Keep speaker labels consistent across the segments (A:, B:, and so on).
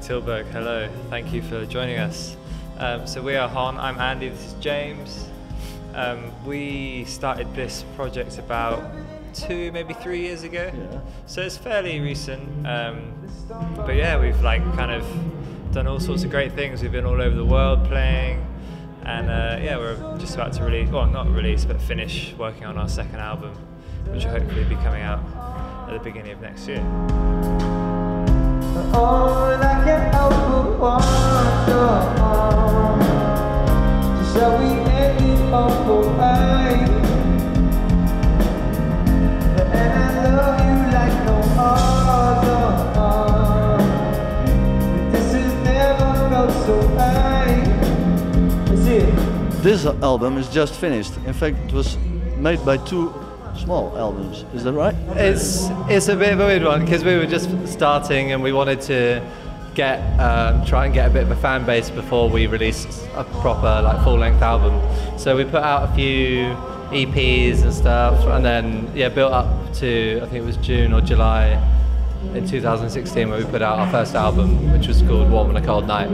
A: Tilburg, hello, thank you for joining us. So we are HONNE, I'm Andy, this is James. We started this project about 2, maybe 3 years ago, so it's fairly recent. But yeah, we've like kind of done all sorts of great things. We've been all over the world playing, and yeah, we're just about to release, well not release, but finish working on our second album, which will hopefully be coming out at the beginning of next year.
B: All I can help but wonder, just how we ended up alright. And I love you like no other, but this has never felt so right. That's it.
C: This album is just finished. In fact, it was made by 2 small albums, is that right?
D: It's a bit of a weird one because we were just starting and we wanted to get try and get a bit of a fan base before we released a proper like full-length album. So we put out a few EPs and stuff, and then yeah, built up to I think it was June or July in 2016 when we put out our first album, which was called Warm on a Cold Night,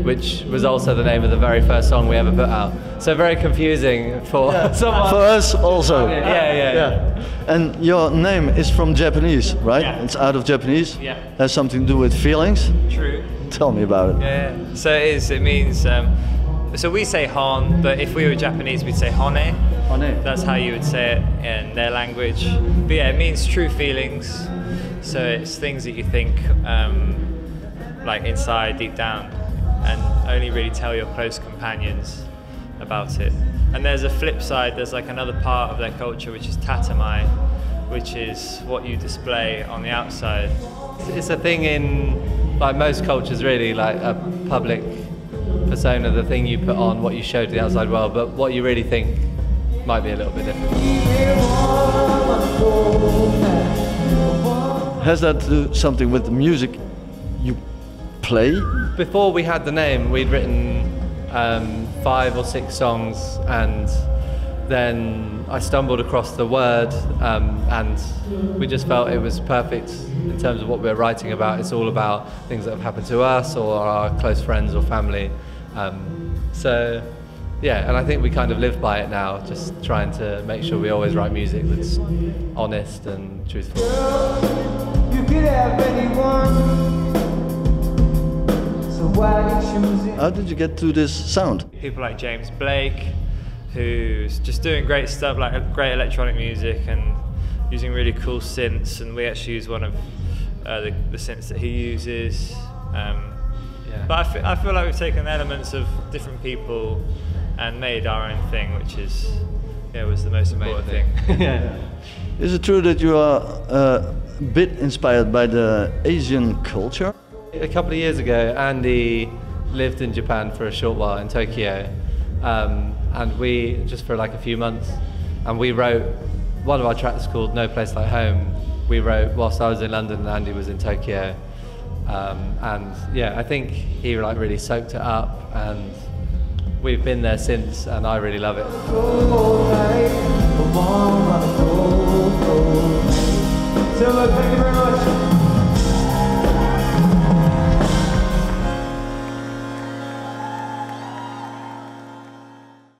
D: which was also the name of the very first song we ever put out. So very confusing for someone.
C: For us also.
D: Yeah.
C: And your name is from Japanese, right?
A: Yeah.
C: It's out of Japanese.
A: Yeah.
C: Has something to do with feelings.
A: True.
C: Tell me about it.
A: Yeah. So it means. So we say HONNE, but if we were Japanese, we'd say HONNE.
C: HONNE.
A: That's how you would say it in their language. But yeah, it means true feelings. So it's things that you think like inside, deep down, and only really tell your close companions about it. And there's a flip side, there's like another part of their culture which is tatami, which is what you display on the outside.
D: It's a thing in like most cultures really, like a public persona, the thing you put on, what you show to the outside world, but what you really think might be a little bit different.
C: Has that to do something with the music you play?
D: Before we had the name, we'd written 5 or 6 songs, and then I stumbled across the word, and we just felt it was perfect in terms of what we were writing about. It's all about things that have happened to us or our close friends or family. So yeah, and I think we kind of live by it now, just trying to make sure we always write music that's honest and truthful.
B: You could have anyone, so why you choosing?
C: How did you get to this sound?
A: People like James Blake, who's just doing great stuff, like great electronic music and using really cool synths, and we actually use one of the synths that he uses. But I feel like we've taken elements of different people and made our own thing, which is, was the most important thing.
C: Is it true that you are a bit inspired by the Asian culture?
D: A couple of years ago, Andy lived in Japan for a short while, in Tokyo, and we, just for like a few months, and we wrote, one of our tracks called No Place Like Home, we wrote whilst I was in London and Andy was in Tokyo. And yeah, I think he like really soaked it up, and we've been there since, and I really love it.